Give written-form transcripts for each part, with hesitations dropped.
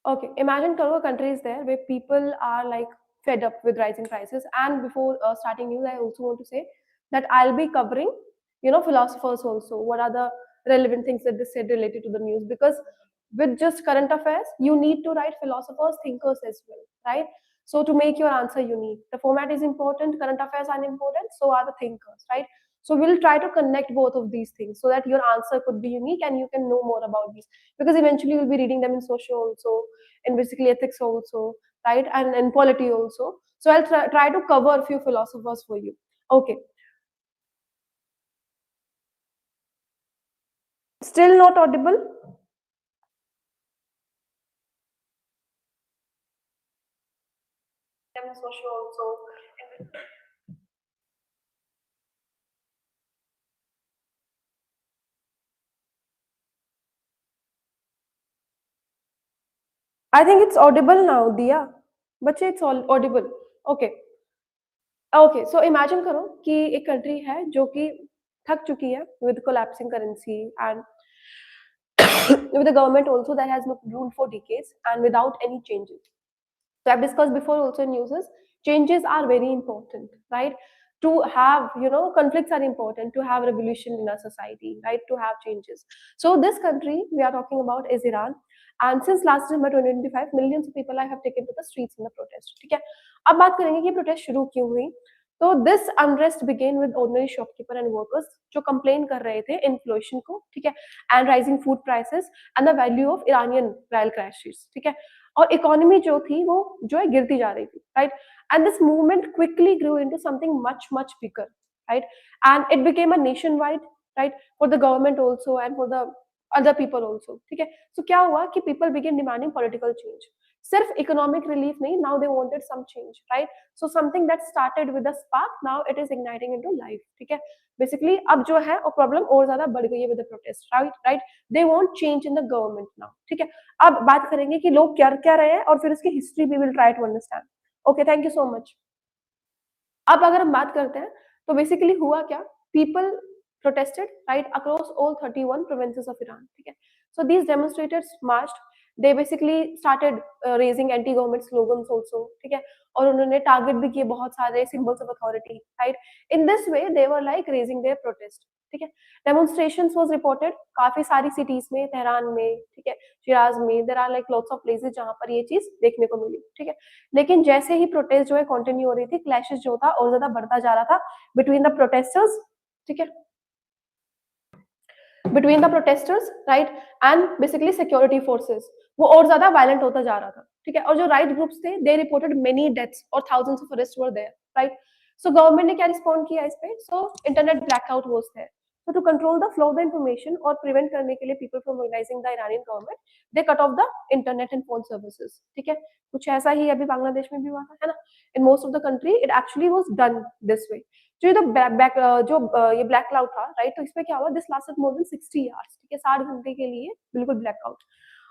Okay, imagine Karol, a country is there where people are like fed up with rising prices. And before starting news, I also want to say that I'll be covering, philosophers also. What are the relevant things that they said related to the news? Because with just current affairs, you need to write philosophers, thinkers as well, right? So to make your answer unique, the format is important. Current affairs are important. So are the thinkers, right? So we'll try to connect both of these things so that your answer could be unique and you can know more about these. Because eventually you'll be reading them in social also, in basically ethics also, right? And in polity also. So I'll try to cover a few philosophers for you. Okay. Still not audible? In social also. I think it's audible now, Dia. बच्चे it's all audible. Okay. Okay. So imagine करो कि एक country है जो कि थक चुकी है with collapsing currency and with a government also that has ruled for decades and without any changes. So I've discussed before also in uses, changes are very important, right? To have, conflicts are important, to have revolution in our society, right? To have changes. So this country we are talking about is Iran. And since last December 2025, millions of people have taken to the streets in the protest. ठीक है? अब बात करेंगे कि protest शुरू क्यों हुई? तो this unrest began with ordinary shopkeeper and workers जो complain कर रहे थे inflation को, ठीक है? And rising food prices and the value of Iranian oil crashes, ठीक है? और इकोनॉमी जो थी वो जो है गिरती जा रही थी, right? And this movement quickly grew into something much much bigger, right? And it became a nationwide, right? For the government also and for the other people also, ठीक है? सो क्या हुआ कि people began demanding political change, सिर्फ economic relief नहीं, now they wanted some change, right? So something that started with a spark, now it is igniting into life, ठीक है? Basically अब जो है और प्रॉब्लम और ज्यादा बढ़ गई है with the protest, right? Right? They want change in the government now, ठीक है? अब बात करेंगे कि लोग क्या क्या रहे हैं और फिर उसकी हिस्ट्री भी will try to understand. Okay, thank you so much. अब अगर हम बात करते हैं तो बेसिकली हुआ क्या, people protested right across all 31 provinces of Iran, ठीक है? So these demonstrators marched, they basically started raising anti government slogans also, ठीक है? और उन्होंने टारगेट भी किए बहुत सारे symbols of authority, right? In this way they were like raising their protest, ठीक है? डेमोन्स्ट्रेशंस वाज रिपोर्टेड काफी सारी सिटीज में, तेहरान में, ठीक है, शिराज में, there are like lots of places जहां पर ये चीज देखने को मिली, ठीक है? लेकिन जैसे ही प्रोटेस्ट जो है कंटिन्यू हो रही थी, क्लैशेस जो था और ज्यादा बढ़ता जा रहा था बिटवीन द प्रोटेस्टर्स, ठीक है, between the protesters, right? And basically security forces, वो और ज्यादा वायलेंट होता जा रहा था, ठीक है? और जो राइट ग्रुप्स थे दे रिपोर्टेड मेनी डेथ्स और thousands of arrest were there, right? So government ने क्या रिस्पॉन्ड किया इस पे? So internet blackout was there, so to control the flow of the information और prevent करने के लिए people from organizing the Iranian government, they cut off the internet and phone services, ठीक है? कुछ ऐसा ही अभी बांग्लादेश में भी हुआ था, है ना? In most of the country it actually was done this way. जो ये तो ये ब्लैक क्लाउड था, राइट? तो इसमें क्या हुआ, this lasted more than 60 hours, ठीक है? 60 घंटे के लिए बिल्कुल ब्लैकआउट।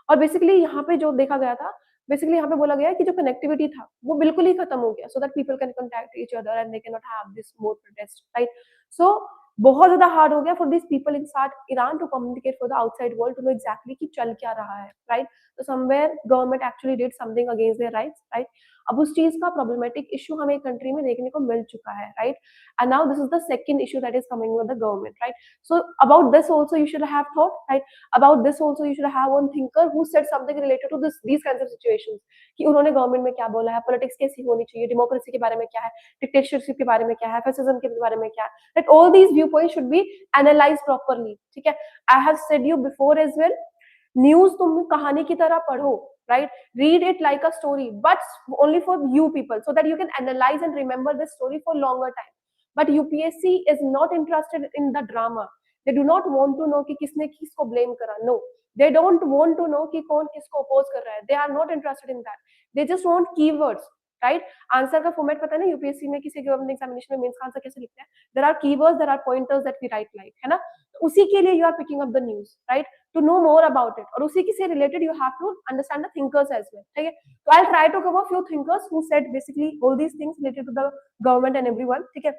और बेसिकली यहाँ पे जो देखा गया था, बेसिकली यहाँ पे बोला गया कि जो कनेक्टिविटी था वो बिल्कुल ही खत्म हो गया, so that people can contact each other and they can not have this more protest, right? So बहुत ज्यादा हार्ड हो गया for this people in south Iran to communicate for the outside world to know exactly कि चल क्या रहा है, right? तो somewhere government actually did something against their rights, right? अब उस चीज का प्रॉब्लमेटिक इशू हमें कंट्री में देखने को मिल चुका है, right? And now this is the second issue that is coming with the government, right? So about this also you should have thought, right? About this also you should have one thinker who said something related to these kinds of situations, कि उन्होंने government में क्या बोला है, politics कैसी होनी चाहिए, democracy के बारे में क्या है, डिक्टेटरशिप के बारे में क्या है, फैसिज्म के बारे में क्या है, that all these view points should be analysed properly, ठीक है? I have said you before as well, news तुम कहानी की तरह पढ़ो, right? Read it like a story, but only for you people, so that you can analyze and remember the story for longer time. But UPSC is not interested in the drama. They do not want to know कि किसने किसको blame करा. No, they don't want to know कि कौन किसको oppose कर रहा है. They are not interested in that. They just want keywords, right? Answer का फॉर्मेट पता है ना यूपीएससी में, किसी गवर्नमेंट एग्जामिनेशन में मेंस का आंसर कैसे लिखते हैं? There are keywords, there are pointers that we write like, है ना? तो उसी के लिए you are picking up the news, right? To know more about it, और उसी के से related you have to understand the thinkers as well, ठीक है? तो I try to cover few thinkers who said basically all these things related to the government and everyone, ठीक है?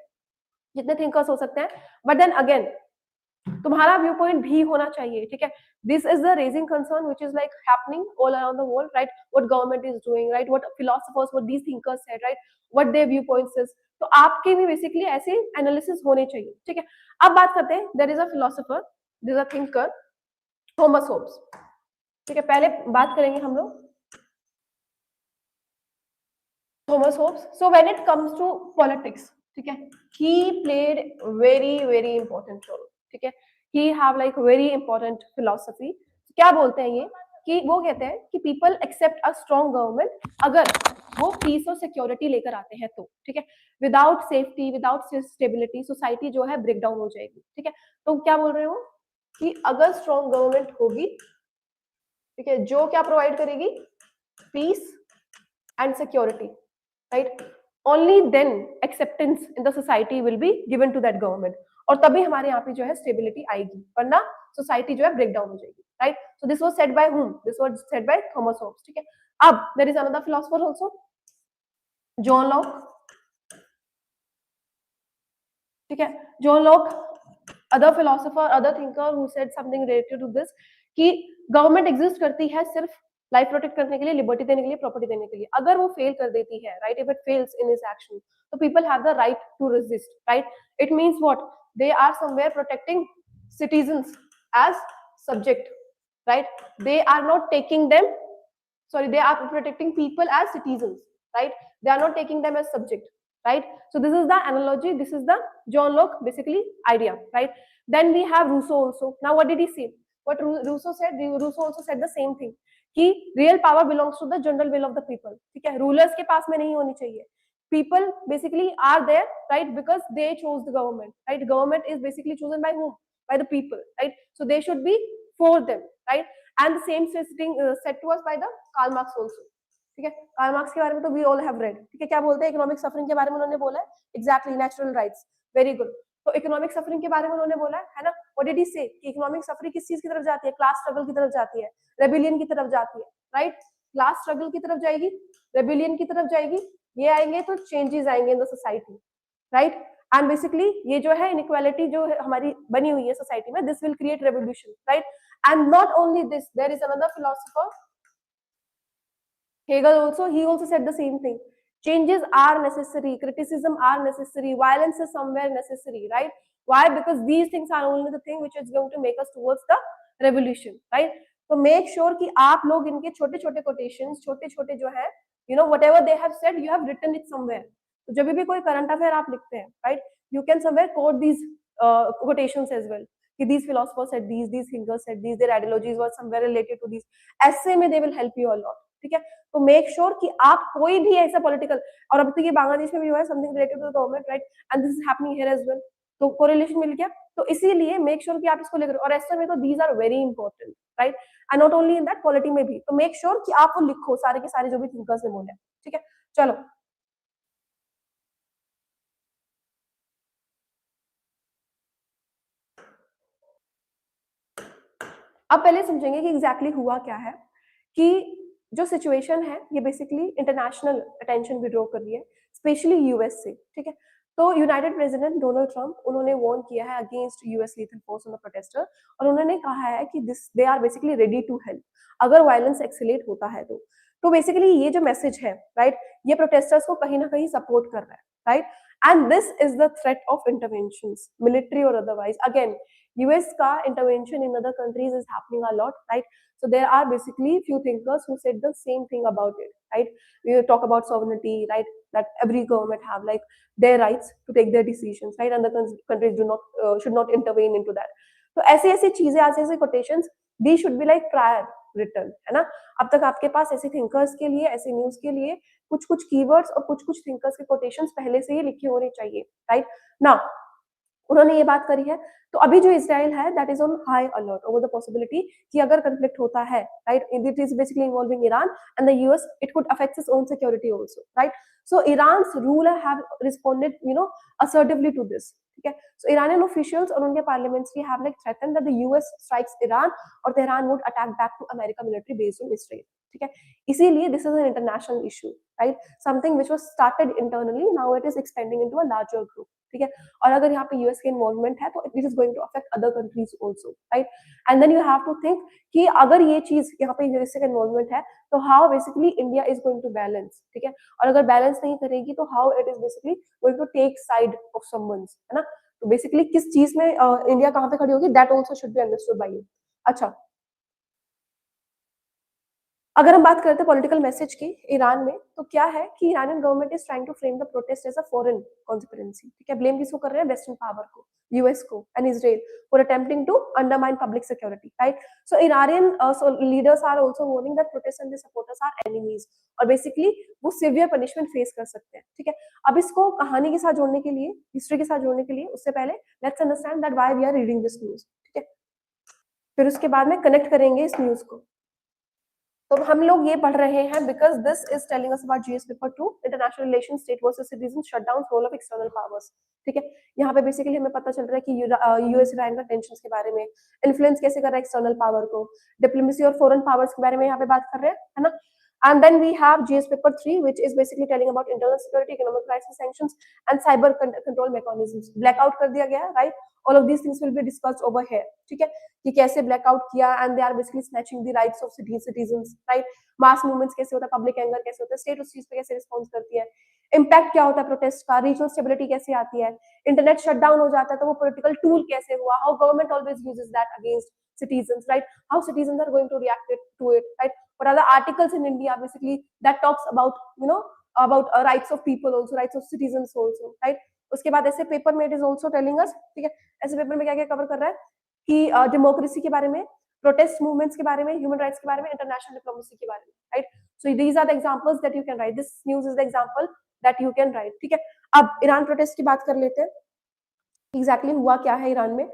जितने थिंकर्स हो सकते हैं, बट देन अगेन तुम्हारा व्यू पॉइंट भी होना चाहिए, ठीक है। This is the raising concern which is like happening all around the world, right, what government is doing, right, what philosophers, what these thinkers said, right, what their view points is. तो आपके भी basically ऐसे analysis होने चाहिए, ठीक है। अब बात करते हैं, there is a philosopher, there is a thinker, Thomas Hobbes, ठीक है। पहले बात करेंगे हम लोग Thomas Hobbes. So when it comes to politics, ठीक है, he played very important role, ठीक है। he have like very important philosophy। क्या बोलते हैं ये, कि वो कहते हैं कि people accept a strong government अगर वो पीस और सिक्योरिटी लेकर आते हैं तो, ठीक है। Without safety, without stability society जो है ब्रेक डाउन हो जाएगी, ठीक है। तो क्या बोल रहे हो कि अगर स्ट्रॉन्ग गवर्नमेंट होगी, ठीक है, जो क्या प्रोवाइड करेगी, piece and security, right, only then acceptance in the society will be given to that government, और तभी हमारे यहाँ पे जो है स्टेबिलिटी आएगी, वरना सोसाइटी जो है ब्रेक डाउन हो जाएगी, right. So this was said by whom, this was said by Thomas Hobbes, ठीक है। अब there is another philosopher also, John Locke, ठीक है। John Locke, other philosopher, other thinker who said something related to this, कि government exist करती है सिर्फ life protect करने के लिए, लिबर्टी देने के लिए, प्रॉपर्टी देने के लिए। अगर वो फेल कर देती है, right, if it fails in its action, तो people have the right to resist, right. It means what, they are somewhere protecting citizens as subject, right, they are not taking them, sorry, they are protecting people as citizens, right, they are not taking them as subject, right. So this is the analogy, this is the John Locke basically idea, right. Then we have Rousseau also. Now what did he say, what Rousseau said, Rousseau also said the same thing, कि real power belongs to the general will of the people, ठीक है, rulers के पास में नहीं होनी चाहिए। people basically are there, right, because they chose the government, right, government is basically chosen by whom, by the people, right, so they should be for them, right, and the same thing said to us by the Karl Marx also, ठीक है। Karl Marx के बारे में तो we all have read, ठीक है। क्या बोलते हैं, इकोनॉमिक सफरिंग के बारे में उन्होंने बोला है, exactly, natural rights, very good. तो इकोनॉमिक सफरिंग के बारे में उन्होंने बोला है ना, व्हाट डिड ही से, कि इकोनॉमिक सफरिंग किस चीज की तरफ जाती है, क्लास स्ट्रगल की तरफ जाती है, रेबिलियन की तरफ जाती है, राइट, क्लास स्ट्रगल की तरफ जाएगी, रेबिलियन की तरफ जाएगी, ये आएंगे तो चेंजेस आएंगे in the society, right. And basically ये जो है इनइक्वालिटी जो है हमारी बनी हुई है सोसाइटी में, this will create revolution, right. And not only this, there is another philosopher Hegel also, he also said the same thing. Changes are necessary, criticism are necessary, violence is somewhere necessary, right? Why? Because these things are only the thing which is going to make us towards the revolution, right? So make sure कि आप लोग इनके छोटे छोटे quotations, छोटे छोटे जो है, you know, whatever they have said, you have written it somewhere. तो जब भी कोई current affair आप लिखते हैं, right? You can somewhere quote these quotations as well. कि these philosophers said these thinkers said these, their ideologies were somewhere related to these. ऐसे में they will help you a lot, ठीक है। तो make sure कि आप कोई भी ऐसा पॉलिटिकल, और अब तो ये बांग्लादेश में भी हुआ है, something related to the government, right, and this is happening here as well, तो कोरिलेशन मिल गया। तो इसीलिए मेक श्योर कि आप इसको लेकर, और ऐसे में तो these are very important, right, and not only in that, polity में भी। तो मेक श्योर कि आप वो लिखो सारे के सारे जो भी थिंकर्स ने बोले, ठीक है। चलो अब पहले समझेंगे कि एग्जैक्टली हुआ क्या है, कि जो सिचुएशन है ये बेसिकली इंटरनेशनल अटेंशन भी ड्रॉ कर रही है, स्पेशली यूएस से, ठीक है। तो यूनाइटेड प्रेसिडेंट डोनाल्ड ट्रंप, उन्होंने वार्न किया है against US lethal force on the protester, और उन्होंने कहा है कि this they are basically ready to help अगर वायलेंस एक्सेलेट होता है तो बेसिकली ये जो मैसेज है, राइट, ये प्रोटेस्टर्स को कहीं ना कहीं सपोर्ट कर रहा है, right, and this is the threat of interventions, military और अदरवाइज। अगेन यूएस का intervention in other countries is happening a lot, right? So there are basically few thinkers who said the same thing about it, right? We talk about sovereignty, right? That every government have like their rights to take their decisions, right? And the countries do not should not intervene into that. तो ऐसे ऐसे चीजें, ऐसे ऐसे quotations, these should be like prior written, है ना। अब तक आपके पास ऐसे thinkers के लिए, ऐसे न्यूज के लिए कुछ कुछ keywords और कुछ कुछ thinkers के quotations पहले से ही लिखे होने चाहिए, right? Now उन्होंने ये बात करी है, तो अभी जो इजराइल है that is on high alert over the possibility कि अगर कंफ्लिक्ट होता है, right, it is basically involving Iran and the US, it could affect its own security also, right. So Iran's ruler have responded, you know, assertively to this, ठीक है। सो Iranian officials और उनके parliamentary have like threatened that the US strikes Iran और Tehran would attack back to America military based on Israel, ठीक है, इसीलिए this is an international issue, right, something which was started internally, now it is expanding into a larger group, ठीक है, और अगर यहाँ पे यूएस के इन्वॉल्वमेंट है तो it is going to affect other countries also, right, and then you have to think कि अगर ये चीज यहाँ पे यूएस का इन्वॉल्वमेंट है तो how basically India is going to balance, ठीक है, और अगर बैलेंस नहीं करेगी तो how it is basically going to take side of someone's, है ना, तो बेसिकली किस चीज में इंडिया कहाँ पे खड़ी होगी, that also should be understood by you. अच्छा, अगर हम बात करते हैं पॉलिटिकल मैसेज की ईरान में, तो क्या है कि Iranian government is trying to frame the protest as a foreign conspiracy, ठीक है, ब्लेम किसको कर रहे हैं, वेस्टर्न पावर को, यूएस को and Israel for attempting to undermine public security, right, so Iranian leaders are also warning that protest and the supporters are enemies, और basically वो सिवियर पनिशमेंट फेस कर सकते हैं, ठीक है। अब इसको कहानी के साथ जोड़ने के लिए, हिस्ट्री के साथ जोड़ने के लिए, उससे पहले let's understand that why we are reading this news, ठीक है, फिर उसके बाद में कनेक्ट करेंगे इस न्यूज को। तो हम लोग ये पढ़ रहे हैं because this is telling us about GS paper 2 international relation state versus citizen shutdown role of external powers, ठीक है, यहाँ पे बेसिकली हमें पता चल रहा है कि यूएस ईरान का टेंशन के बारे में, इन्फ्लुएंस कैसे कर रहा है एक्सटर्नल पावर को, डिप्लोमेसी और फॉरेन पावर्स के बारे में यहाँ पे बात कर रहे हैं, है ना, and then we have GS paper 3 which is basically telling about internal security, economic crisis, sanctions and cyber control mechanisms, blackout कर दिया गया, right, all of these things will be discussed over here, ठीक है, कि कैसे blackout किया and they are basically snatching the rights of citizens, right, mass movements कैसे होता है, public anger कैसे होता है, state उस चीज पे कैसे रिस्पॉन्स करती है, इम्पैक्ट क्या होता है प्रोटेस्ट का, रीजनल स्टेबिलिटी कैसे आती है, इंटरनेट शटडाउन हो जाता है तो वो पॉलिटिकल टूल कैसे हुआ, how government always uses that against citizens, right, how citizens are going to react to it, right, what are the articles in India basically that talks about, you know, about rights of people also, rights of citizens also, right, उसके बाद ऐसे paper में it is also telling us, ठीक है, ऐसे paper में क्या क्या कवर कर रहा है कि डेमोक्रेसी के बारे में, प्रोटेस्ट मूवमेंट्स के बारे में, ह्यूमन राइट्स के बारे में, इंटरनेशनल डिप्लोमेसी के बारे में, right, so these are the examples that you can write, this news is the example that you can write, ठीक है। अब ईरान प्रोटेस्ट की बात कर लेते हैं, एग्जैक्टली हुआ क्या है ईरान में।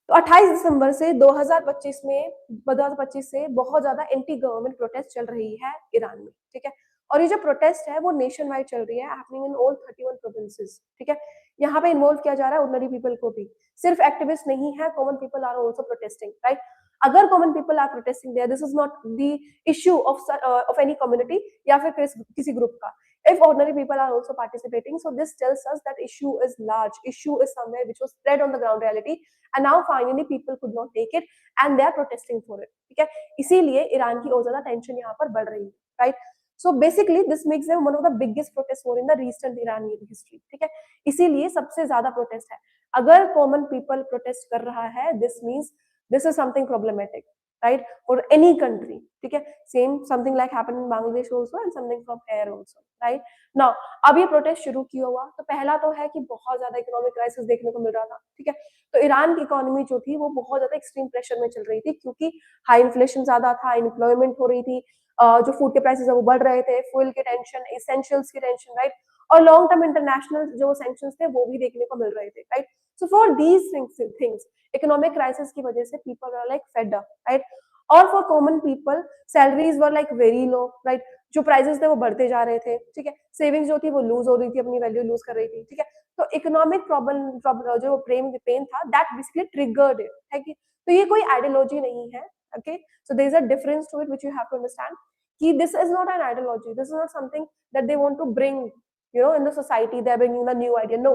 तो 28 दिसंबर से 2025 से बहुत ज्यादा एंटी गवर्नमेंट प्रोटेस्ट चल रही है ईरान में, ठीक है, और ये जो प्रोटेस्ट है वो नेशन वाइड चल रही है, हैपनिंग इन ऑल 31 प्रोविंसेस, ठीक है, यहाँ पे इन्वॉल्व किया जा रहा है ऑर्डिनरी पीपल को भी, सिर्फ एक्टिविस्ट नहीं है, common people are also protesting, right, अगर common people are protesting there, this is not the issue of any community या फिर किसी ग्रुप का, if ordinary people are also participating, so this tells us that issue is large, issue is somewhere which was spread on the ground reality and now finally people could not take it and they are protesting for it, ठीक है, इसीलिए Iran की और ज्यादा tension यहाँ पर बढ़ रही है, right, so basically this makes them one of the biggest protest war in the recent Irani history, ठीक है, इसीलिए सबसे ज्यादा प्रोटेस्ट है, अगर कॉमन पीपल प्रोटेस्ट कर रहा है this means this is something problematic, right, for any country, ठीक है, same something like happened in Bangladesh also and something from here also, right, now अब ये प्रोटेस्ट शुरू किया हुआ तो पहला तो है कि बहुत ज्यादा इकोनॉमिक क्राइसिस देखने को मिल रहा था, ठीक है, तो ईरान की इकोनॉमी जो थी वो बहुत ज्यादा एक्सट्रीम प्रेशर में चल रही थी क्योंकि हाई इन्फ्लेशन ज्यादा था, अनएम्प्लॉयमेंट हो रही थी, जो फूड के प्राइसेस है वो बढ़ रहे थे, फ्यूल के टेंशन, एसेंशियल्स की टेंशन, राइट, और लॉन्ग टर्म इंटरनेशनल जो सैंक्शंस थे वो भी देखने को मिल रहे थे, right, so for these things economic crisis की वजह से people are like fed up, right, और for common people salaries were like very low, right, जो प्राइसेस थे वो बढ़ते जा रहे थे, ठीक है, सेविंग्स जो थी वो लूज हो रही थी, अपनी वैल्यू लूज कर रही थी, ठीक है, तो इकोनॉमिक प्रॉब्लम जो पेन था दैट बेसिकली ट्रिगर्ड इट, है कि तो ये कोई आइडियोलॉजी नहीं है, okay, so there is a difference to it which you have to understand कि this is not an ideology, this is not something that they want to bring, you know, in the society they are bringing a new idea, no,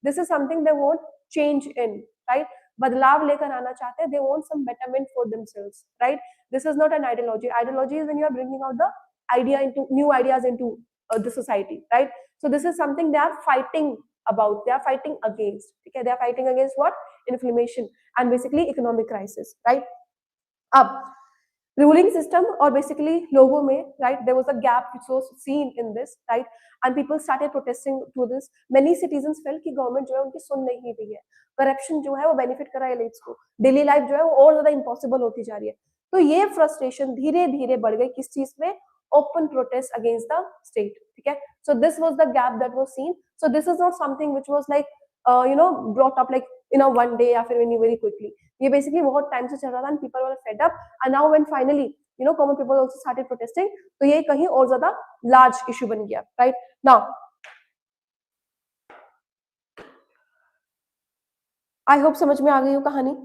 this is something they want change in, right, बदलाव लेकर आना चाहते हैं, they want some betterment for themselves, right, this is not an ideology, ideology is when you are bringing out the idea into new ideas into the society, right, so this is something they are fighting about, they are fighting against, okay, they are fighting against what, inflammation and basically economic crisis, right, अब ruling system or basically लोगों में, right, there was a gap which was seen in this, right, and people started protesting to this, many citizens felt कि government जो है उनकी सुन नहीं रही है, corruption जो है वो benefit कर रहा है elites को, daily life जो है वो और ज्यादा impossible होती जा रही है, तो ये frustration धीरे धीरे बढ़ गई किस चीज में, open protest against the state, ठीक है, so this was the gap that was seen, so this is not something which was like you know brought up like in a one day या फिर very quickly, ये basically बहुत time से चल रहा था and people were fed up and now when finally you know common people also started protesting तो ये कहीं और ज्यादा large issue बन गया, right, now I hope समझ में आ गई हो कहानी।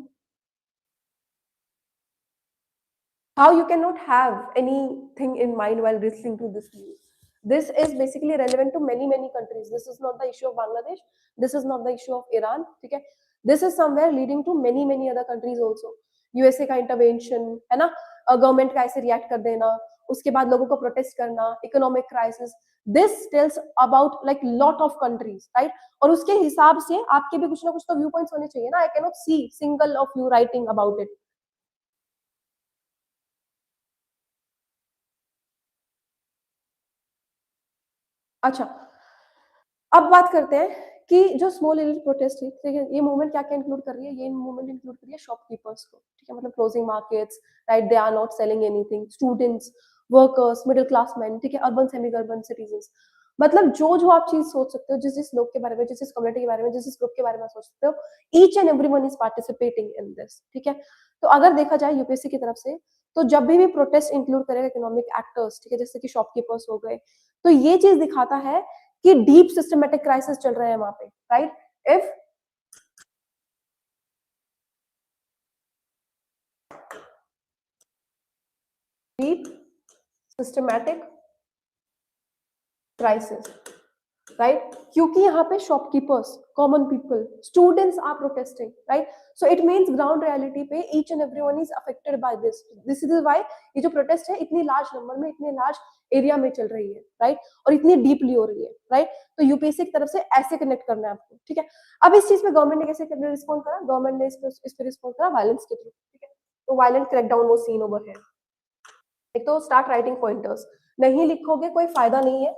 how you cannot have anything in mind while listening to this news. This is basically relevant to many countries. This is not the issue of Bangladesh. This is not the issue of Iran. Okay, this is somewhere leading to many other countries also. USA का intervention है ना, government का ऐसे react कर देना, उसके बाद लोगों को प्रोटेस्ट करना, economic crisis, this tells about like lot of countries, right? और उसके हिसाब से आपके भी कुछ ना कुछ तो व्यू पॉइंट्स होने चाहिए ना. I can not see single of you writing about it. अच्छा, अब बात करते हैं कि जो स्मॉल एलिट प्रोटेस्ट है, ठीक है, ये मूवमेंट क्या क्या इंक्लूड कर रही है? ये मूवमेंट इंक्लूड कर रही है शॉपकीपर्स को, ठीक है, मतलब closing markets, right, they are not selling anything, students, workers, middle class man, ठीक है, अर्बन सेमी अर्बन सिटीजन्स, मतलब जो जो आप चीज सोच सकते हो, जिस जिस लोग के बारे में, जिस जिस कम्युनिटी के बारे में, जिस जिस ग्रुप के बारे में सोच सकते हो, each and everyone is participating in this, ठीक है. तो अगर देखा जाए यूपीएससी की तरफ से, तो जब भी प्रोटेस्ट इंक्लूड करेगा इकोनॉमिक एक्टर्स, ठीक है, जैसे कि शॉपकीपर्स हो गए, तो ये चीज दिखाता है कि डीप सिस्टमेटिक क्राइसिस चल रहे हैं वहां पे, right? If deep systematic crisis, right, क्योंकि यहाँ पे shopkeepers, common people, students are protesting, right? So it means ground reality पे each and everyone is affected by this. This is why ये जो प्रोटेस्ट है इतनी लार्ज नंबर में, इतने लार्ज एरिया में चल रही है, राइट, और इतनी डीपली हो रही है, राइट? तो यूपीएससी की तरफ से ऐसे कनेक्ट करना है आपको, ठीक है. अब इस चीज पे गवर्नमेंट ने कैसे रिस्पॉन्ड करा? गवर्नमेंट ने इस पे रिस्पॉन्ड करा वायलेंस के थ्रू, ठीक है. तो वायलेंट क्रैकडाउन वो सीन ओवर है. एक तो स्टार्ट राइटिंग पॉइंटर्स, नहीं लिखोगे कोई फायदा नहीं है,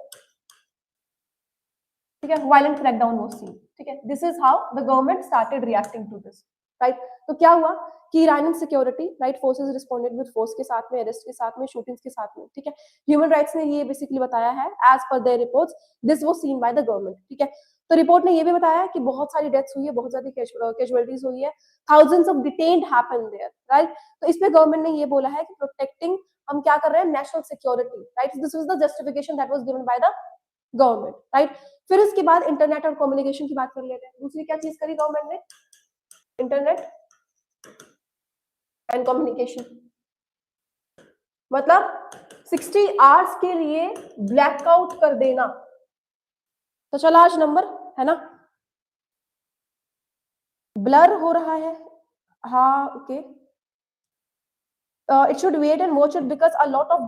ठीक है. वायलेंट क्रैकडाउन वो सीन, ठीक है. This is how the government started reacting to this, right? तो क्या हुआ कि Iranian security, right, forces responded with force के साथ में, अरेस्ट के साथ में, शूटिंग्स के साथ में, ठीक है. ह्यूमन राइट्स ने ये बेसिकली बताया है, एज पर there reports this was seen by the government, ठीक है. तो रिपोर्ट ने ये भी बताया कि बहुत सारी डेथ्स हुई है, बहुत सारी कैजुअलिटीज हुई है, thousands of detained happened there, right? तो इस पे गवर्नमेंट ने ये बोला है कि प्रोटेक्टिंग, हम क्या कर रहे हैं, national security, right? This was the justification that was given by the government, right? फिर उसके बाद इंटरनेट और कम्युनिकेशन की बात कर लेते हैं. दूसरी क्या चीज करी गवर्नमेंट ने? इंटरनेट एंड कम्युनिकेशन, मतलब 60 आवर्स के लिए ब्लैकआउट कर देना. तो चला आज नंबर है ना, ब्लर हो रहा है, हाँ, okay. It should wait and watch it because a lot of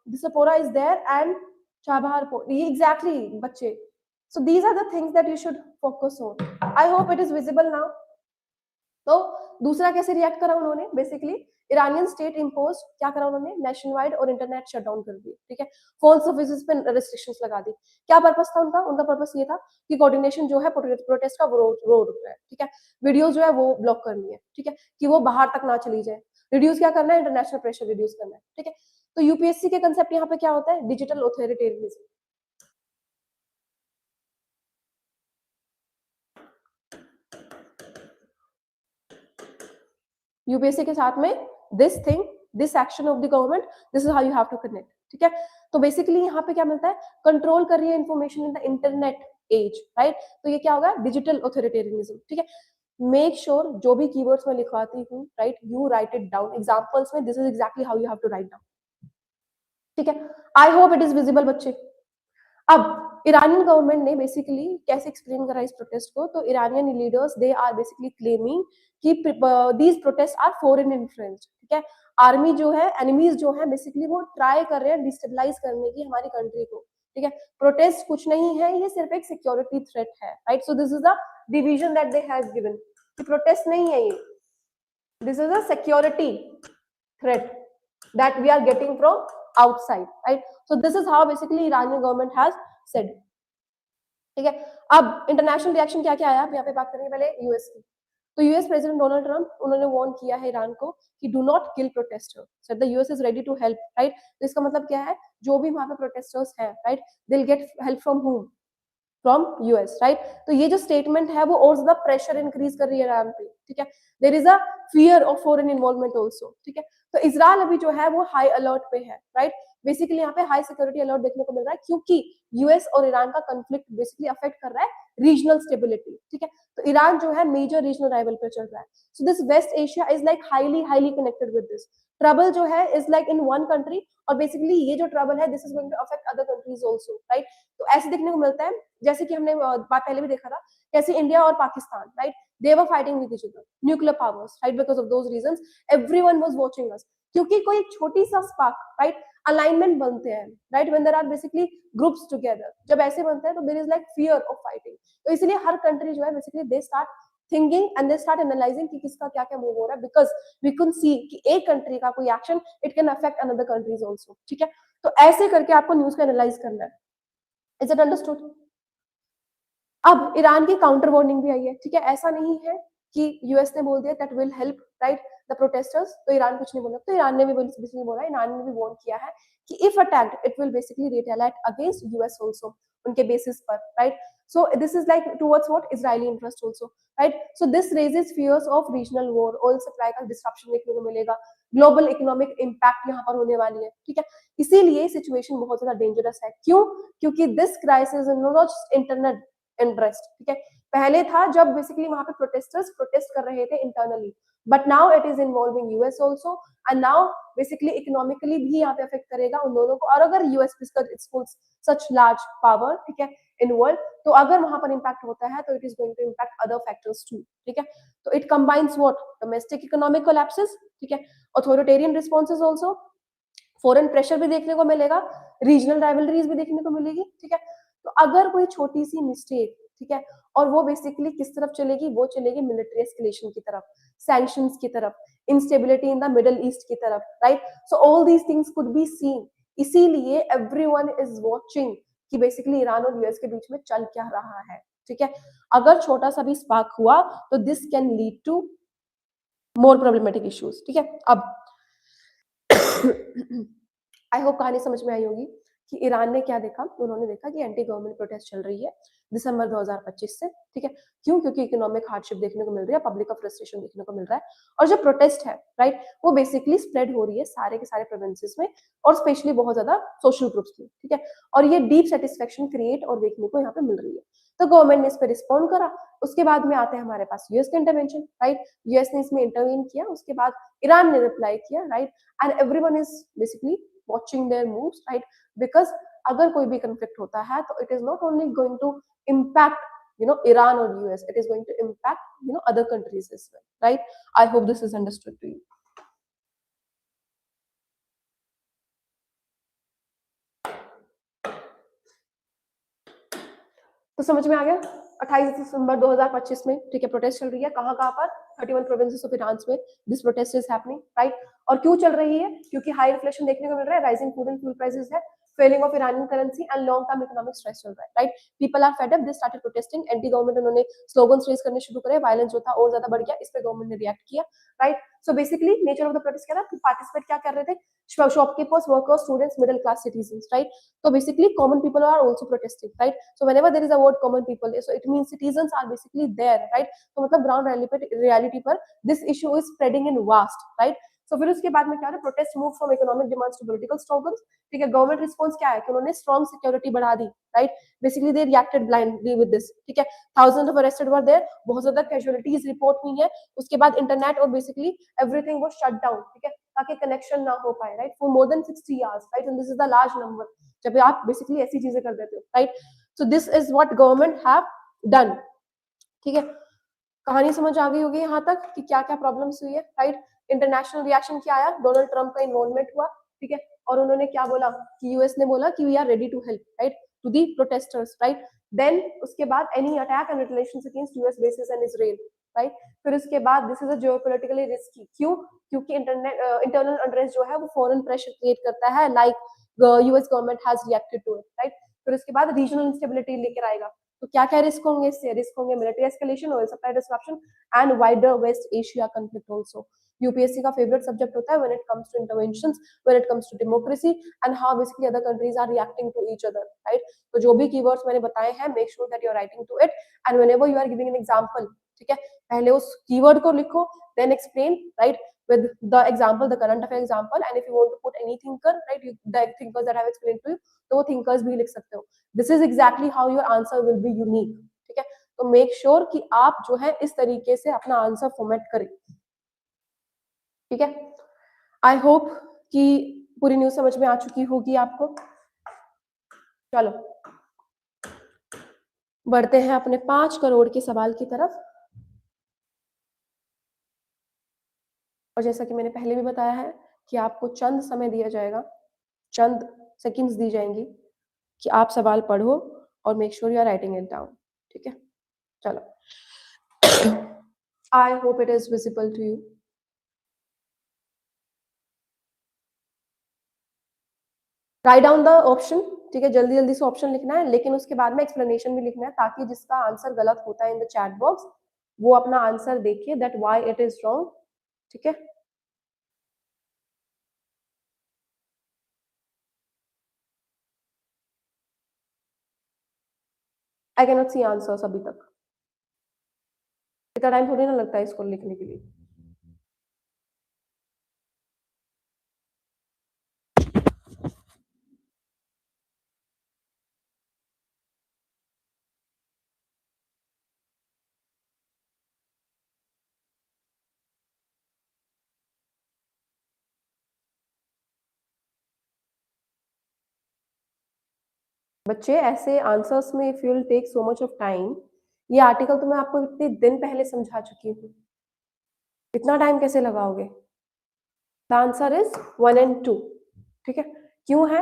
diaspora is there and Chabahar exactly बच्चे. So these are the things that you should focus on. I hope it is visible now. तो दूसरा कैसे react करा उन्होंने? Basically Iranian state impose क्या करा उन्होंने? National wide और इंटरनेट शटडाउन कर दिए, ठीक है. फोन सर्विसेज पे रेस्ट्रिक्शंस लगा दी. क्या पर्पस था उनका? उनका पर्पस ये था कि कोऑर्डिनेशन जो है प्रोटेस्ट का वो रुक रहा है, ठीक है. वीडियोस जो है वो ब्लॉक करनी है, ठीक है, कि वो बाहर तक ना चली जाए. रिड्यूस क्या करना है? इंटरनेशनल प्रेशर रिड्यूस करना है, ठीक है. तो यूपीएससी के कंसेप्ट यहाँ पे क्या होता है? Digital authoritarianism. यूपीएससी के साथ में this thing, this action of the government, this is how you have to connect, ठीक है. तो बेसिकली यहाँ पे क्या मिलता है? कंट्रोल कर रही है information in the internet age, right? तो ये क्या होगा? डिजिटल ऑथोरिटेरियनिज्म, ठीक है. मेक श्योर जो भी कीवर्ड्स मैं लिखवाती हूँ, right, you write it down. Examples में this is exactly how you have to write down, ठीक है. I hope it is visible बच्चे. अब ईरानियन गवर्नमेंट ने बेसिकली कैसे एक्सप्लेन करा इस प्रोटेस्ट को? तो Iranian leaders they are basically claiming कि these protest are foreign influenced, ठीक है. आर्मी जो है, एनिमीज जो है, बेसिकली वो ट्राई कर रहे हैं डिस्टेबलाइज करने की हमारी कंट्री को, ठीक है. प्रोटेस्ट कुछ नहीं है, ये सिर्फ एक सिक्योरिटी थ्रेट है, right? So this is the division that they have given कि प्रोटेस्ट नहीं है ये, this is a security threat that we are getting from outside, right? So this is how basically Iranian government has said, ठीक है. अब international reaction क्या क्या आया, यहाँ पे बात करेंगे पहले यूएस की. तो यूएस प्रेसिडेंट डोनाल्ड ट्रंप, उन्होंने वार्न किया है ईरान को कि do not kill protester, said the US is ready to help, right? तो इसका मतलब क्या है? जो भी वहां पे प्रोटेस्टर्स हैं, right, they will get help from whom? From US, right? तो ये जो स्टेटमेंट है वो और ज्यादा प्रेशर इंक्रीज कर रही है ईरान पे, ठीक है. There is a fear of foreign involvement also, ठीक है. तो इजराइल अभी जो है वो हाई अलर्ट पे है, राइट? बेसिकली यहाँ पे हाई सिक्योरिटी अलर्ट देखने को मिल रहा है क्योंकि यूएस और ईरान का कंफ्लिक्ट बेसिकली अफेक्ट कर रहा है रीजनल स्टेबिलिटी, ठीक है. तो ईरान जो है मेजर रीजनल राइवल पे चल रहा है. So this West Asia is like highly connected with this. Trouble जो है is like in one country, और बेसिकली ये जो ट्रबल है this is going to affect other countries also, right. तो ऐसे देखने को मिलता है, जैसे कि हमने बात पहले भी देखा था, कैसे इंडिया और Pakistan, right, they were fighting with each other, nuclear powers, right, because of those reasons everyone was watching us, क्योंकि कोई छोटी सा स्पार्क, राइट, अलाइनमेंट बनते हैं, right, when there are basically groups together, जब ऐसे बनते हैं तो there is like fear of fighting. तो इसलिए हर कंट्री जो है basically they start thinking and they start analyzing कि किसका क्या क्या मूव हो रहा है, because we can see कि एक कंट्री का कोई action it can affect another countries also, ठीक है. तो ऐसे करके आपको न्यूज को एनालाइज करना है. Is it understood? अब ईरान की काउंटर वार्निंग भी आई है, ठीक है. ऐसा नहीं है कि यूएस ने बोल दिया that will help, right, the protesters, तो ईरान कुछ नहीं बोला. तो ईरान ने भी बेसिकली बोला, ईरान ने भी वार्न किया है कि if attacked it will basically retaliate against US also, उनके बेसिस पर, right. So this is like towards what Israeli interest also, right? So this raises fears of regional war, oil supply का disruption देखने को मिलेगा, global economic impact यहाँ पर होने वाली है, ठीक है. इसीलिए सिचुएशन बहुत ज्यादा डेंजरस है. क्यों? क्योंकि this crisis is not just internal interest, ठीक है. पहले था जब बेसिकली वहां पे प्रोटेस्टर्स प्रोटेस्ट कर रहे थे internally, but now it is involving US also, and now basically economically भी यहाँ पे अफेक्ट करेगा उन दोनों को. और अगर US it's such large power, ठीक है, इन वर्ल्ड, तो अगर वहां पर इंपैक्ट होता है तो it is going to impact other factors too, ठीक है. तो it combines what, domestic economic collapses, ठीक है, authoritarian responses also, foreign pressure भी देखने को मिलेगा, रीजनल राइवलरीज भी देखने को मिलेगी, ठीक है. तो अगर कोई छोटी सी मिस्टेक, ठीक है, और वो बेसिकली किस तरफ चलेगी, वो चलेगी मिलिट्री एस्केलेशन की तरफ, सैंक्शंस की तरफ, instability in the middle east की तरफ, right. So all these things could be seen. इसीलिए एवरीवन इज वाचिंग कि बेसिकली ईरान और यूएस के बीच में चल क्या रहा है, ठीक है. अगर छोटा सा भी स्पार्क हुआ तो this can lead to more problematic issues, ठीक है. अब आई होप कहानी समझ में आई होगी कि ईरान ने क्या देखा. उन्होंने देखा कि एंटी गवर्नमेंट प्रोटेस्ट चल रही है दिसंबर 2025 से, ठीक है. क्यों? क्योंकि इकोनॉमिक हार्डशिप देखने को मिल रही है, पब्लिक का फ्रस्ट्रेशन देखने को मिल रहा है, और जो प्रोटेस्ट है, राइट, वो बेसिकली स्प्रेड हो रही है सारे के सारे प्रोविंसेस में, और स्पेशली बहुत ज्यादा सोशल ग्रुप्स में, ठीक है. और ये डीप सेटिस्फेक्शन क्रिएट और देखने को यहाँ पे मिल रही है. तो गवर्नमेंट ने इस पर रिस्पॉन्ड करा. उसके बाद में आते हैं हमारे पास यूएस का इंटरवेंशन, राइट. यूएस ने इसमें इंटरवीन किया, उसके बाद ईरान ने रिप्लाई किया, right, and everyone is basically watching their moves, right, because अगर कोई भी conflict होता है तो it is not only going to impact Iran or US, it is going to impact other countries as well, right. I hope this is understood to you. तो समझ में आ गया. 28 दिसंबर 2025 में, ठीक है, प्रोटेस्ट चल रही है. कहाँ कहाँ पर? 31 प्रोविंसेस ऑफ ईरान में this protest is happening, right. और क्यों चल रही है? क्योंकि हाई इन्फ्लेशन देखने को मिल रहा है, rising food and fuel prices है, failing of Iranian currency and long term economic stress चल रहा है, right. People are fed up, they started protesting, anti government उन्होंने स्लोगन्स रेज करने शुरू करे, वायलेंस जो था और ज्यादा बढ़ गया, इस पे गवर्नमेंट ने रिएक्ट किया, right. So basically nature of the protest क्या था कि पार्टिसिपेट क्या कर रहे थे? Shopkeepers, workers, students, middle class citizens, right. तो basically common people are also protesting, right. So whenever there is a word common people, so it means citizens are basically there, right. तो मतलब ground reality पर this issue is spreading in vast, right. सो फिर उसके बाद में क्या है? Protest move from economic demands to political struggles, ठीक है. गवर्नमेंट रिस्पॉन्स क्या है कि उन्होंने स्ट्रॉन्ग सिक्योरिटी बढ़ा दी, right. Basically they reacted blindly with this, ठीक है. Thousand of arrested were there, बहुत ज्यादा कैजुअलिटीज रिपोर्ट हुई है. उसके बाद इंटरनेट और basically everything was shut down, ठीक है, ताकि कनेक्शन ना हो पाए, right, for more than 60 hours, right. And this is the large number जब आप बेसिकली ऐसी चीजें कर देते हो, right. So this is what government have done, ठीक है. कहानी समझ आ गई होगी यहाँ तक कि क्या क्या प्रॉब्लम्स हुई है, राइट. इंटरनेशनल रिएक्शन क्या आया? डोनाल्ड ट्रंप का इन्वॉल्वमेंट हुआ, ठीक है, और उन्होंने क्या बोला कि यूएस ने बोला कि we are ready to help, right, to the protesters, right. Then उसके बाद any attack and retaliations against US bases and Israel, right. फिर उसके बाद this is a geopolitically risky. क्यों? क्योंकि इंटरनल अनरेस्ट जो है वो फॉरेन प्रेशर क्रिएट करता है, like US government has reacted to it, right. फिर उसके बाद रीजनल इंस्टेबिलिटी लेकर आएगा. तो क्या क्या रिस्क होंगे इससे? रिस्क होंगे military escalation, oil supply disruption and wider West Asia conflict also. UPSC का फेवरेट सब्जेक्ट होता है when it comes to interventions, when it comes to democracy and how basically other countries are reacting to each other, right. तो जो भी keywords मैंने बताए हैं, make sure that you are writing to it, and whenever you are giving an example, ठीक है, पहले उस कीवर्ड को लिखो, then explain, right, with the example, the current affair example, and if you want to put any thinker, right, the thinkers that I have explained to you, तो वो thinkers भी लिख सकते हो. This is exactly how your answer will be unique, ठीक है. तो make sure कि आप जो है इस तरीके से अपना आंसर फॉर्मेट करें, ठीक है। आई होप कि पूरी न्यूज समझ में आ चुकी होगी आपको। चलो बढ़ते हैं अपने 5 करोड़ के सवाल की तरफ। और जैसा कि मैंने पहले भी बताया है कि आपको चंद समय दिया जाएगा, चंद सेकंड्स दी जाएंगी कि आप सवाल पढ़ो और make sure you are writing it down, ठीक है। चलो I hope it is visible to you. Write down the option, ठीक है, जल्दी जल्दी से ऑप्शन लिखना है, लेकिन उसके बाद में एक्सप्लेनेशन भी लिखना है ताकि जिसका आंसर गलत होता है इन द चैट बॉक्स वो अपना आंसर देखिए that why it is wrong, ठीक है। I can not see answers अभी तक, इतना टाइम थोड़ी ना लगता है इसको लिखने के लिए। बच्चे ऐसे आंसर्स में if you will take so much of time, ये आर्टिकल तो मैं आपको इतने दिन पहले समझा चुकी हूँ, इतना टाइम कैसे लगाओगे। द आंसर इज 1 and 2, ठीक है। क्यों है?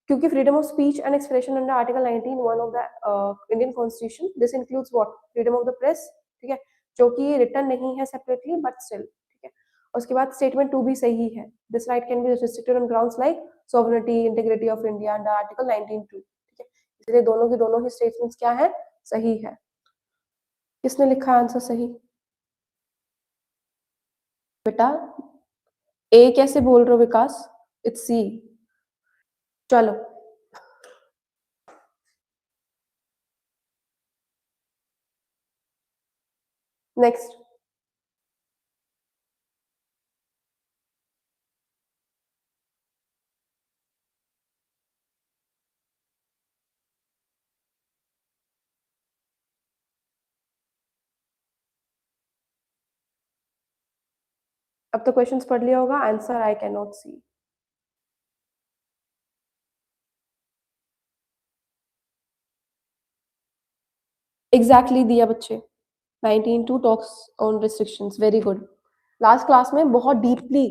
क्योंकि freedom of speech and expression under article 19 one of the Indian constitution, this includes what, freedom of the press, ठीक है, जो कि रिटन नहीं है सेपरेटली बट स्टिल, ठीक है। उसके बाद स्टेटमेंट 2 भी सही है, this right can be restricted on grounds like sovereignty integrity of India under article 19(2), ठीक है। इसलिए दोनों की दोनों ही स्टेटमेंट्स क्या है, सही है। किसने लिखा आंसर सही? बेटा ए कैसे बोल रहे हो विकास, इट्स सी। चलो नेक्स्ट। अब तो क्वेश्चंस पढ़ लिया होगा, answer I can not see. Exactly दिया बच्चे, 19(2) talks on restrictions, very good. Last class में बहुत डीपली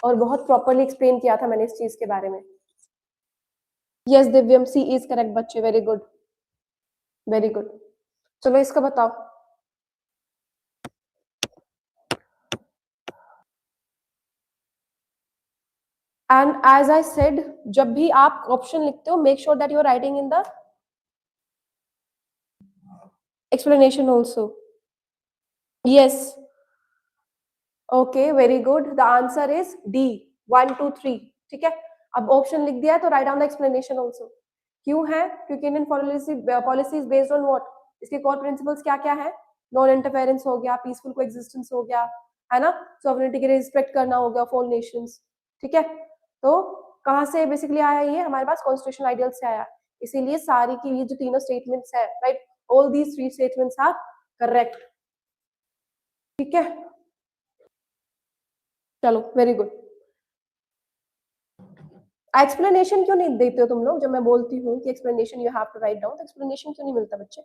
और बहुत प्रॉपरली एक्सप्लेन किया था मैंने इस चीज के बारे में। Yes Divyam, C is correct बच्चे, वेरी गुड वेरी गुड। चलो इसका बताओ। एंड एज आई सेड, जब भी आप ऑप्शन लिखते हो make sure that you are writing in the explanation also. Yes, okay, very good, the answer is D, 1 2 3, ठीक है। अब ऑप्शन लिख दिया है तो right down the explanation also. क्यों है? क्योंकि Indian policy is based on what, इसके कोर प्रिंसिपल्स क्या क्या है, नॉन इंटरफेरेंस हो गया, पीसफुल कोएग्जिस्टेंस हो गया, है ना, सॉवरेनिटी के रिस्पेक्ट करना हो गया ऑफ ऑल नेशंस, ठीक है। तो कहाँ से बेसिकली आया ये, हमारे पास कॉन्स्टिट्यूशनल आइडियल से आया, इसीलिए सारी की ये जो तीनों स्टेटमेंट्स है, right, all these 3 statements are correct, ठीक है। चलो वेरी गुड। एक्सप्लेनेशन क्यों नहीं देते हो तुम लोग, जब मैं बोलती हूँ कि explanation you have to write down, तो एक्सप्लेनेशन क्यों नहीं मिलता बच्चे?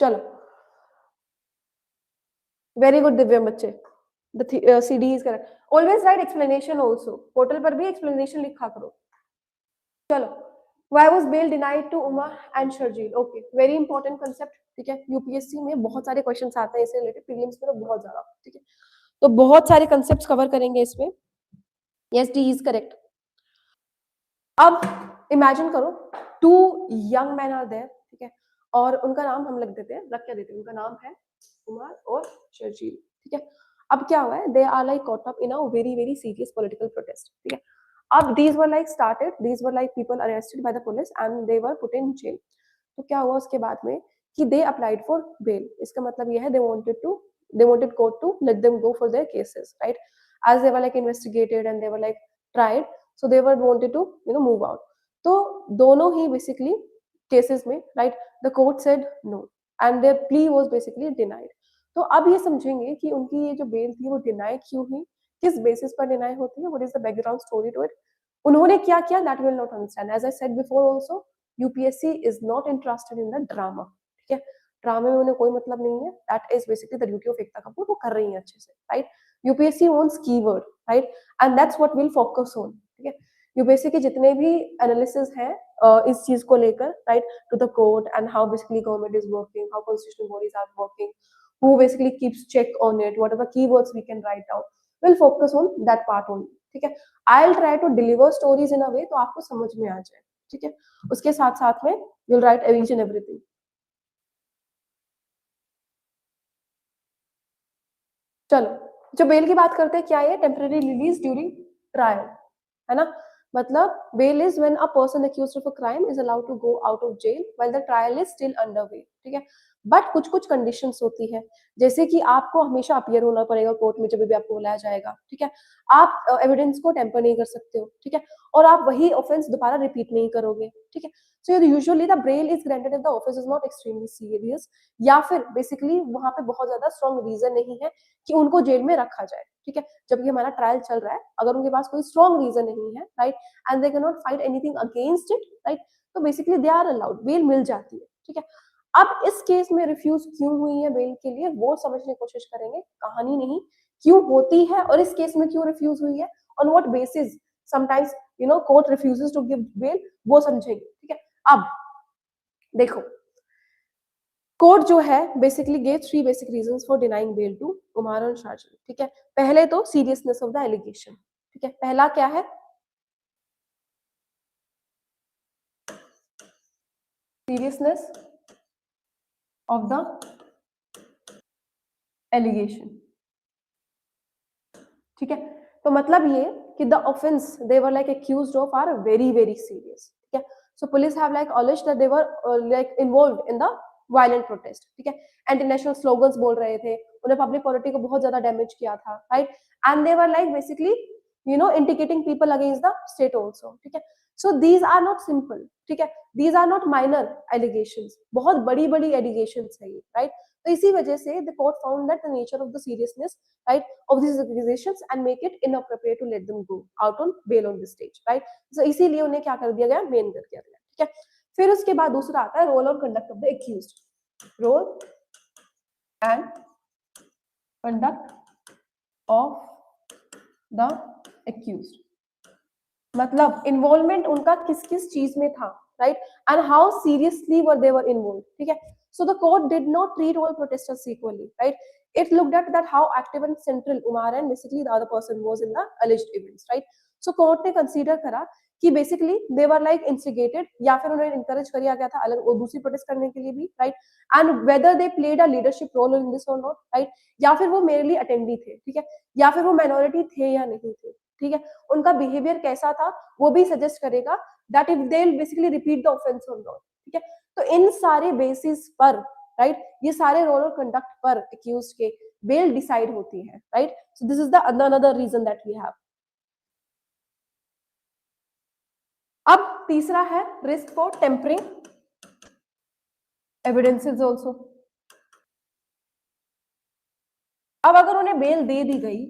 चलो वेरी गुड दिव्यम बच्चे, the CD is correct. Always write explanation also, portal पर भी एक्सप्लेनेशन लिखा करो। चलो, why was bail denied to Umar and Sharjeel? Okay, very important concept, ठीक है। यूपीएससी में बहुत सारे क्वेश्चंस आते हैं इससे रिलेटेड, प्रीलिम्स में तो बहुत ज्यादा, ठीक है। तो बहुत सारे कंसेप्ट्स कवर करेंगे इसमें। Yes, D is correct. अब इमेजिन करो 2 यंग मैन आर देयर, ठीक है, और उनका नाम हम लिख देते हैं, रख क्या देते हैं, उनका नाम है उमर और शर्जील, ठीक है। अब क्या हुआ है, they are like caught up in a very very serious political protest, ठीक है। अब these were like started, these were like people arrested by the police and they were put in jail. तो क्या हुआ उसके बाद में कि दे अप्लाइड फॉर बेल, इसका मतलब ये है they wanted court to let them go for their cases, right, as they were like investigated and they were like tried, so they were wanted to move out. तो दोनों ही basically cases में right the court said no and their plea was basically denied. तो अब ये समझेंगे कि उनकी ये जो बेल थी वो डिनाई क्यों हुई, किस बेसिस पर डिनाई होती है, what is the background story to it, उन्होंने क्या किया, that will not understand. As I said before also, UPSC is not interested in the drama, ठीक है, ड्रामे में उन्हें कोई मतलब नहीं है, that is basically the duty of Ekta Kapoor, वो कर रही है अच्छे से, right. UPSC wants keyword, right, and that's what will focus on, ठीक है। यूपीएससी के जितने भी एनालिसिस हैं इस चीज को लेकर, right, to the court and how basically government is working, how constitutional bodies are working, who basically keeps check on it, what are the keywords we can write down, will focus on that part only, ठीक है। I'll try to deliver stories in a way तो आपको समझ में आ जाए, ठीक है। उसके साथ साथ में you'll write each and everything। चलो, जो बेल की बात करते हैं, क्या है, टेम्पररी रिलीज ड्यूरिंग ट्रायल, है ना। मतलब bail is when a person accused of a crime is allowed to go out of jail while the trial is still under way, ठीक है। बट कुछ कुछ कंडीशंस होती है, जैसे कि आपको हमेशा अपीयर होना पड़ेगा कोर्ट में जब भी आपको बुलाया जाएगा, ठीक है। आप एविडेंस को टेम्पर नहीं कर सकते हो, ठीक है, और आप वही ऑफेंस दोबारा रिपीट नहीं करोगे, ठीक है। So usually the bail is granted if the offence is not extremely serious, या फिर बेसिकली वहां पे बहुत ज्यादा स्ट्रॉन्ग रीजन नहीं है कि उनको जेल में रखा जाए, ठीक है। जब ये हमारा ट्रायल चल रहा है, अगर उनके पास कोई स्ट्रॉन्ग रीजन नहीं है, right, and they can not fight anything against it, right, तो basically they are allowed, bail मिल जाती है, ठीक है। अब इस केस में रिफ्यूज क्यों हुई है बेल के लिए, वो समझने की कोशिश करेंगे, कहानी नहीं, क्यों होती है और इस केस में क्यों रिफ्यूज हुई है, on what basis sometimes court refuses to give bail, वो समझेंगे, ठीक है। अब देखो, कोर्ट जो है basically gave 3 basic reasons for denying bail to Umar और शार्जील, ठीक है। पहले तो सीरियसनेस ऑफ द एलिगेशन, ठीक है, पहला क्या है, सीरियसनेस ऑफ द एलिगेशन, ठीक है। तो मतलब ये कि the offense they were like accused of are very very serious, ठीक है। So police have like alleged that they were like involved in the violent protest, ठीक है। एंटी नेशनल स्लोगन्स बोल रहे थे, उन्हें पब्लिक पॉलिटी को बहुत ज्यादा डैमेज किया था, right, and they were like basically indicating people against the state also, ठीक है। So these are not simple, ठीक है, these are not minor allegations, बहुत बड़ी बड़ी एलिगेशंस है ये, राइट। तो इसी वजह से the court found that the nature of the seriousness, right, of these accusations and make it inappropriate to let them go out on bail on this stage, right। so इसीलिए उन्हें क्या कर दिया गया, मेन कर दिया गया, ठीक है। फिर उसके बाद दूसरा आता है रोल और conduct of the accused, role and conduct of the accused, मतलब इन्वॉल्वमेंट उनका किस किस चीज में था, right, and how seriously were they were involve, ठीक है। So the court did not treat all protesters equally, right, it looked at that how active and central Umar and basically the other person was in the alleged events, right। so court ने consider करा कि basically they were like instigated या फिर उन्हें encourage किया गया था अलग वो दूसरी protest करने के लिए भी, right, and whether they played a leadership role in this or not, right, या फिर वो merely attendee थे, ठीक है, या फिर वो minority थे या नहीं थे, ठीक है, उनका बिहेवियर कैसा था वो भी सजेस्ट करेगा that if they will basically repeat the offence और नॉट, ठीक है। तो इन सारे बेसिस पर, राइट, ये सारे रोल और कंडक्ट पर एक्यूज्ड के बेल डिसाइड होती है, right. So this is the another reason that we have. अब तीसरा है risk for tampering evidences also. अब अगर उन्हें बेल दे दी गई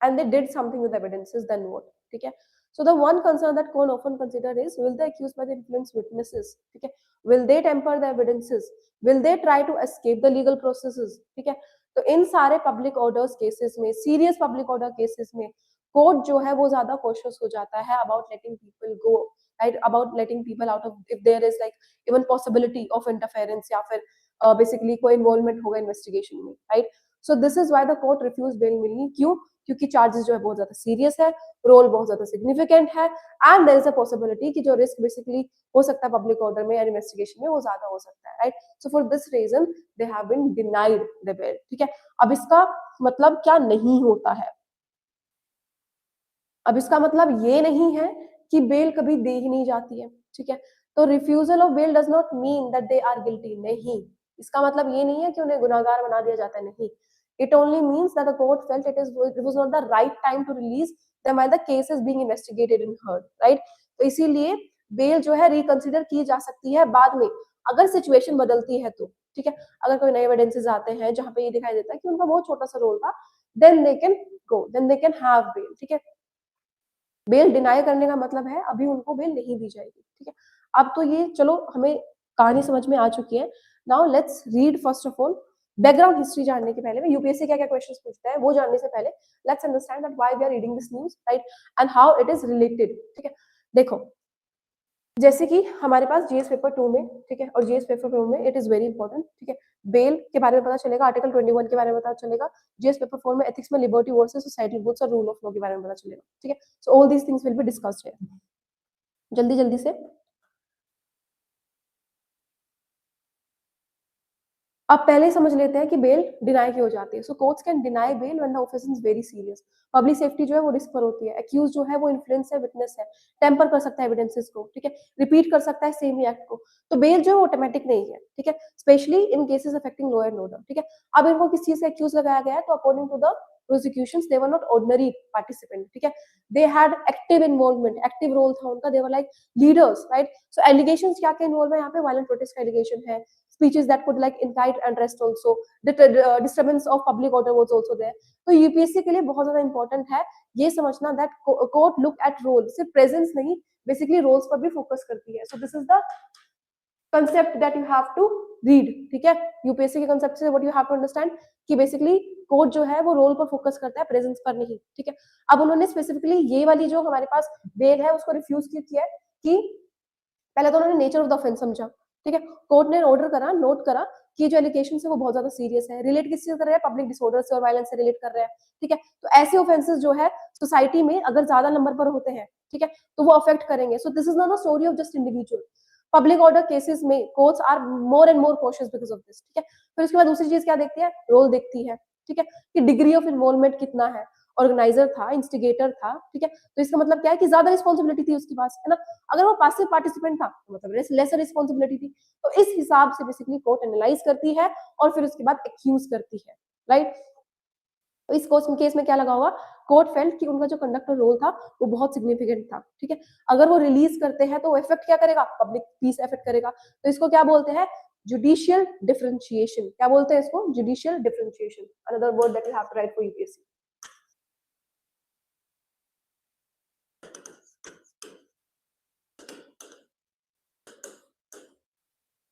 and they did something with evidences, then what, ठीक है। So the one concern that court often consider is will the accused by the influence witnesses, ठीक है, will they temper the evidences, will they try to escape the legal processes, ठीक है। तो इन सारे public orders cases में, serious public order cases में court जो है वो ज्यादा कॉशियस हो जाता है about letting people go, right, about letting people out of if there is like even possibility of interference या फिर बेसिकली कोई इन्वॉल्वमेंट होगा इन्वेस्टिगेशन में, right. So this is why the court refuse bail मिलनी, क्यों, क्योंकि चार्जेस जो है बहुत ज्यादा सीरियस है, रोल बहुत ज्यादा सिग्निफिकेंट है, and there is a possibility कि जो रिस्क बेसिकली हो सकता है पब्लिक ऑर्डर में या इन्वेस्टिगेशन में वो ज्यादा हो सकता है, right. So for this reason they have been denied the bail, ठीक है। अब इसका मतलब क्या नहीं होता है, अब इसका मतलब ये नहीं है कि बेल कभी दे ही नहीं जाती है, ठीक है। तो refusal of bail does not mean that they are guilty, नहीं, इसका मतलब ये नहीं है कि उन्हें गुनाहगार बना दिया जाता है, नहीं। It only means that the court felt it was not the right time to release them while the case is being investigated and heard, right। तो इसीलिए बेल जो है रिकंसिडर की जा सकती है बाद में, अगर सिचुएशन बदलती है तो, ठीक है। अगर कोई नए एविडेंसेस आते हैं जहाँ पे ये दिखाई देता है कि उनका बहुत छोटा सा रोल था, then they can go, then they can have bail, ठीक है। बेल डिनाई करने का मतलब है अभी उनको बेल नहीं दी जाएगी, ठीक है। अब तो ये चलो हमें कहानी समझ में आ चुकी है। Now let's read first of all background history जानने के पहले, यूपीएससी क्या क्या क्वेश्चंस पूछता है वो जानने से पहले let's understand that why we are reading this news, right, and how it is related, ठीक है। देखो, जैसे कि हमारे पास जीएस पेपर 2 में, ठीक है, और जीएस पेपर 4 में इट इज वेरी इंपॉर्टेंट, ठीक है, बेल के बारे में पता चलेगा, आर्टिकल 21 के बारे में पता चलेगा, जीएस पेपर 4 में एथिक्स में लिबर्टी वर्सेस सोसाइटी रूल्स और रूल ऑफ लॉ के बारे में पता चलेगा, ठीक है। So all these things will be discussed here. जल्दी जल्दी से अब पहले ही समझ लेते हैं कि बेल डिनाई क्यों हो जाती है। So courts can deny bail when the offence is very serious, public safety जो है वो रिस्क पर होती है, एक्यूज जो है वो इन्फ्लुएंस है, विटनेस है, टेम्पर कर सकता है एविडेंसेस को, ठीक है, रिपीट कर सकता है सेम ही एक्ट को, तो बेल जो है ऑटोमेटिक नहीं है, ठीक है, specially in cases affecting law and order, ठीक है। अब इनको किस चीज का एक्यूज लगाया गया है, तो according to the prosecutions they were not ordinary participant, ठीक है, they had active involvement, active role था उनका, they were like leaders, right। so allegations क्या क्या इन्वॉल्व है यहाँ पे, violent protest का allegation है, speeches that could like incite unrest also, the disturbance of public order was also there। तो यूपीएससी के लिए बहुत ज्यादा इंपॉर्टेंट है ये समझना that court look at role, सिर्फ प्रेजेंस नहीं, बेसिकली रोल्स पर भी फोकस करती है। So this is the concept that you have to read, ठीक है। यूपीएससी के कंसेप्ट से what you have to understand कि बेसिकली कोर्ट जो है वो रोल पर फोकस करता है, प्रेजेंस पर नहीं, ठीक है। अब उन्होंने स्पेसिफिकली ये वाली जो हमारे पास बेल है उसको रिफ्यूज क्यों किया है कि पहले तो उन्होंने नेचर ऑफ द ऑफेंस समझा, ठीक है, कोर्ट ने ऑर्डर करा, नोट करा कि जो एलिगेशन है वो बहुत ज्यादा सीरियस है, रिलेट किस चीज कर रहा है, पब्लिक डिसऑर्डर से और वायलेंस से रिलेट कर रहा है, ठीक है। तो ऐसे ऑफेंसेस जो है सोसाइटी में अगर ज्यादा नंबर पर होते हैं, ठीक है, तो वो अफेक्ट करेंगे। So this is not the story of just individual, public order cases में courts are more and more cautious because of this, ठीक है। फिर उसके बाद दूसरी चीज क्या देखती है, रोल देखती है, ठीक है, कि डिग्री ऑफ इन्वॉल्वमेंट कितना है, ऑर्गेनाइजर था, इंस्टिगेटर था, ठीक है, तो इसका मतलब क्या है कि ज्यादा रिस्पॉन्सिबिलिटी थी उसके पास, है ना। अगर वो पासिव पार्टिसिपेंट था तो मतलब लेसर रिस्पॉन्सिबिलिटी थी। तो इस हिसाब से बेसिकली कोर्ट एनालाइज करती है और फिर उसके बाद एक्यूज करती है, राइट। तो इस केस में क्या लगा होगा, कोर्ट फेल्ट कि उनका जो कंडक्टर रोल था वो बहुत सिग्निफिकेंट था, ठीक है। अगर वो रिलीज करते हैं तो वो इफेक्ट क्या करेगा, पब्लिक पीस इफेक्ट करेगा। तो इसको क्या बोलते हैं, जुडिशियल डिफरेंशिएशन, क्या बोलते हैं इसको, judicial differentiation, another word that you have to write for UPSC.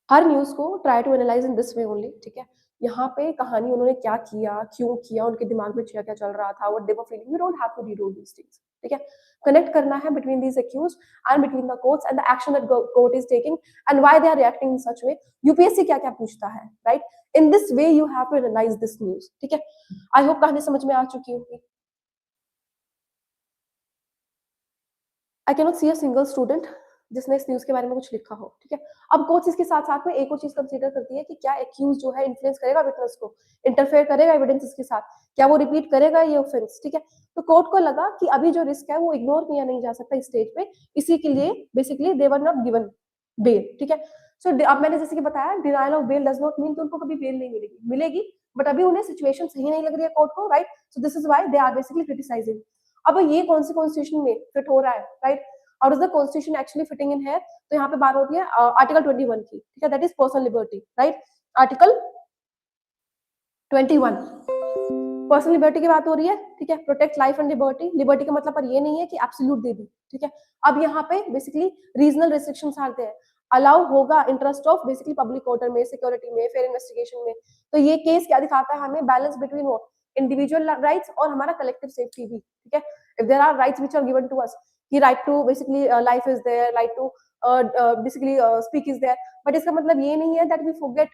हर न्यूज को try to analyze in this way only, ठीक है। यहाँ पे कहानी उन्होंने क्या किया, क्यों किया, उनके दिमाग में क्या क्या चल रहा था, what they were feeling, you don't have to read all these things, ठीक है। कनेक्ट करना है between these accuse and between the courts and the action that court is taking and why they are reacting in such way. UPSC क्या क्या पूछता है, right, in this way you have to analyse this news, ठीक है। I hope कहानी समझ में आ चुकी होगी। I cannot see a single student जिसने इस न्यूज के बारे में कुछ लिखा हो, ठीक है। अब कोर्ट इसके साथ साथ में एक और चीज कंसीडर करती है कि क्या एक्यूज जो है इन्फ्लुएंस करेगा विटनेस को, इंटरफेयर करेगा एविडेंसेस के साथ, क्या वो रिपीट करेगा ये ऑफेंस, ठीक है। तो कोर्ट को लगा कि अभी जो रिस्क है वो इग्नोर किया नहीं जा सकता इस स्टेज पे, इसी के लिए basically they were not given bail, ठीक है। सो अब मैंने जैसे कि बताया, denial of bail does not mean कि उनको कभी बेल नहीं मिलेगी, मिलेगी, बट अभी उन्हें सिचुएशन सही नहीं लग रही है कोर्ट को, right. So this is why they are basically criticising. अब ये कौन सी कॉन्स्टिट्यूशन में फिट हो रहा है, राइट, और is the constitution actually fitting in है, तो यहाँ पे बात होती है आर्टिकल 21 की, ठीक है, that is personal liberty, right. Article 21 personal liberty की बात हो रही है, ठीक है, protect life and liberty, liberty का मतलब पर ये नहीं है कि एब्सोल्यूट दे दी, ठीक है। अब यहाँ पे बेसिकली रीजनल रिस्ट्रिक्शंस आते हैं, अलाउ होगा interest of basically public order में, सिक्योरिटी में, फेयर इन्वेस्टिगेशन में। तो ये केस क्या दिखाता है हमें, बैलेंस बिटवीन वो इंडिविजुअल राइट्स और हमारा कलेक्टिव सेफ्टी भी, ठीक है। If there are rights which are given to us, कि right to basically life is there, right to basically speak is there, but इसका मतलब ये नहीं है that we forget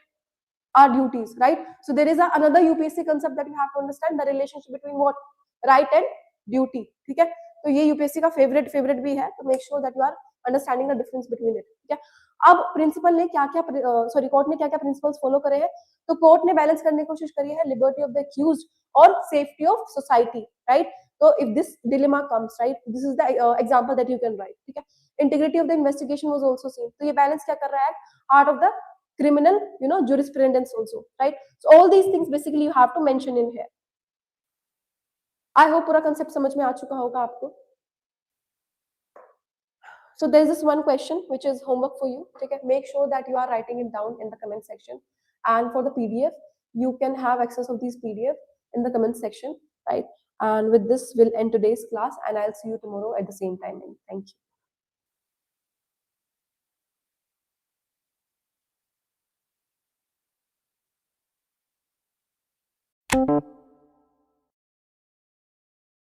our duties, right? So there is another UPSC concept that you have to understand, the relationship between what, right and duty, ठीक है। तो ये UPSC का फेवरेट भी है, तो make sure that you are understanding the difference between it, ठीक है। अब प्रिंसिपल ने क्या क्या सॉरी कोर्ट ने क्या क्या प्रिंसिपल्स फॉलो करे हैं, तो कोर्ट ने बैलेंस करने की कोशिश करी है लिबर्टी ऑफ द एक्यूज्ड और सेफ्टी ऑफ सोसाइटी, राइट। तो if this dilemma comes, right, this is the example that you can write, ठीक है। Integrity of the investigation was also seen, तो ये बैलेंस क्या कर रहा है, art of the criminal, jurisprudence also, right? So all these things basically you have to mention in here. I hope पूरा concept समझ में आ चुका होगा आपको। So there's this one question which is homework for you. Okay, make sure that you are writing it down in the comment section. And for the PDF, you can have access of these PDF in the comment section, right? And with this, we'll end today's class, and I'll see you tomorrow at the same time. Thank you.